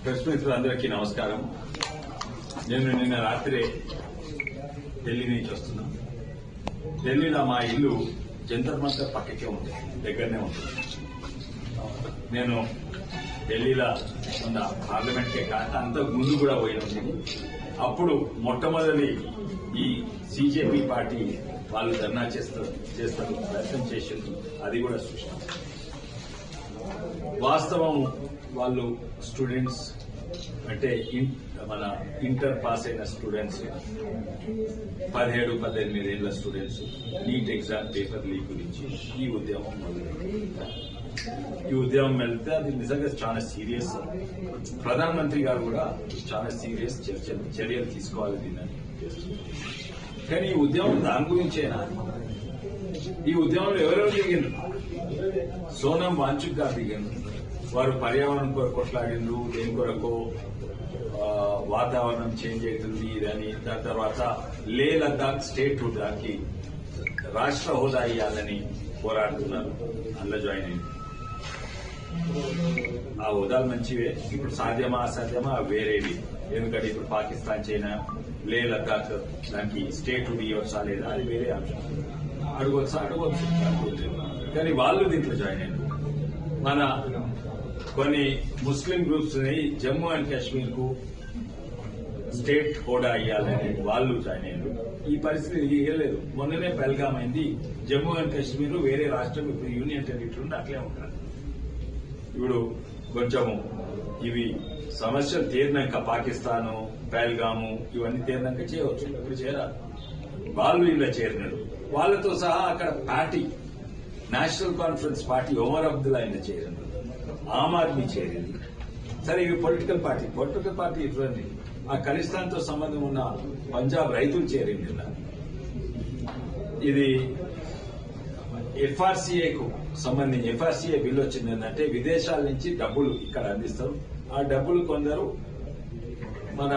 Press మిత్రులందరికీ నమస్కారం. నేను నిన్న రాత్రి ఢిల్లీ నుంచి వస్తున్నా. ఢిల్లీలో మా ఇల్లు జంతర్ మంతర్ పక్కకే ఉంది, దగ్గరనే ఉంటుంది. నేను ఢిల్లీలో ఉన్న పార్లమెంట్కే కాక అంతకు ముందు కూడా పోయిన అప్పుడు మొట్టమొదటి ఈ సిజేపీ పార్టీ వాళ్ళు ధర్నా చేస్తారు ప్రయత్నం చేసింది. అది కూడా చూసాం. వాస్తవం వాళ్ళు స్టూడెంట్స్ అంటే మన ఇంటర్ పాస్ అయిన స్టూడెంట్స్ 17-18 ఏళ్ల students NEET exam paper leak గురించి ఈ ఉద్యమం వెళ్తే అది నిజంగా చాలా సీరియస్. ప్రధానమంత్రి గారు కూడా చాలా సీరియస్ చర్యలు తీసుకోవాలి దీన్ని. కానీ ఈ ఉద్యమం దాని గురించేనా? ఈ ఉద్యమంలో ఎవరెవరు దిగిండ్రు? సోనం వాంచుక్ గారు దిగిండ్రు. వారు పర్యావరణం కొరకు కొట్లాడిండ్రు. దేని కొరకు వాతావరణం చేంజ్ అవుతుంది ఇదని. దాని తర్వాత లే లద్దాఖ్ స్టేట్ దానికి రాష్ట్ర హోదా ఇవ్వాలని పోరాడుతున్నారు. అందులో జాయిన్ అయింది. ఆ హోదాలు మంచివే. ఇప్పుడు సాధ్యమా అసాధ్యమా వేరేవి. ఎందుకంటే ఇప్పుడు పాకిస్తాన్ చైనా లే లద్దాఖ్ దానికి స్టేట్ ఇవ్వచ్చా లేదా అది వేరే అంశం. అడగవచ్చు. కానీ వాళ్ళు దీంట్లో జాయిన్ అయ్యారు. మన కొన్ని ముస్లిం గ్రూప్స్ ని జమ్మూ అండ్ కాశ్మీర్ కు స్టేట్ హోదా ఇవ్వాలని వాళ్ళు జాయిన్ అయ్యారు. ఈ పరిస్థితి ఇవ్వలేదు. మొన్ననే పహల్గామ్ అయింది. జమ్మూ అండ్ కాశ్మీర్ వేరే రాష్ట్రం ఇప్పుడు యూనియన్ టెరిటరీ ఉంటే అట్లే ఉంటారు. ఇప్పుడు కొంచెము ఇవి సమస్యలు తీరినాక పాకిస్తాను పహల్గాము ఇవన్నీ తీరినాక చేయవచ్చు. ఇప్పుడు చేరాలి. వాళ్ళు ఇలా చేరినారు. వాళ్ళతో సహా అక్కడ party national conference party Omar Abdullah ఇలా చేరింది. ఆమ్ ఆద్మీ చేరింది. సరే ఇవి పొలిటికల్ పార్టీ ఇటువంటి ఆ ఖలిస్తాన్తో సంబంధం ఉన్న పంజాబ్ రైతులు చేరింది. ఇది ఎఫ్ఆర్సీఏకు సంబంధించి ఎఫ్ఆర్సీఏ బిల్లు వచ్చింది. ఏంటంటే విదేశాల నుంచి డబ్బులు ఇక్కడ అందిస్తారు. ఆ డబ్బులు కొందరు మన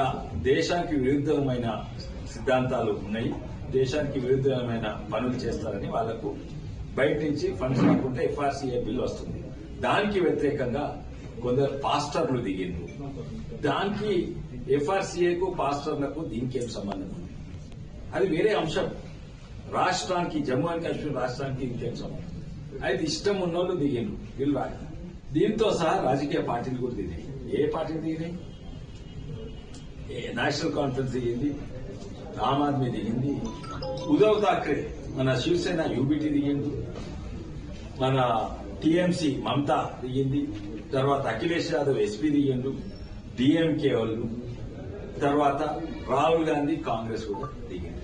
దేశానికి విరుద్ధమైన సిద్ధాంతాలు ఉన్నాయి, దేశానికి విరుద్ధమైన పనులు చేస్తారని వాళ్లకు బయట నుంచి ఫండ్స్ రాకుండా ఎఫ్ఆర్సీఏ బిల్లు వస్తుంది. దానికి వ్యతిరేకంగా కొందరు పాస్టర్లు దిగిండ్రు. దానికి ఎఫ్ఆర్సీఏకు పాస్టర్లకు దీనికి ఏం సంబంధం ఉంది? అది వేరే అంశం. రాష్ట్రానికి జమ్మూ అండ్ కాశ్మీర్ రాష్ట్రానికి ఇంకేం సంబంధం? అయితే ఇష్టం ఉన్నోళ్ళు దిగిండ్రు. వీళ్ళు రాక దీంతో సహా రాజకీయ పార్టీలు కూడా దిగాయి. ఏ పార్టీలు దిగినాయి? నేషనల్ కాన్ఫరెన్స్ దిగింది, ఆమ్ ఆద్మీ దిగింది, ఉద్దవ్ థాక్రే మన శివసేన యూబీటీ దిగింది, మన టీఎంసీ మమతా దిగింది, తర్వాత అఖిలేష్ యాదవ్ ఎస్పీ దిగిండు, డిఎంకే వాళ్ళు, తర్వాత రాహుల్ గాంధీ కాంగ్రెస్ కూడా దిగింది.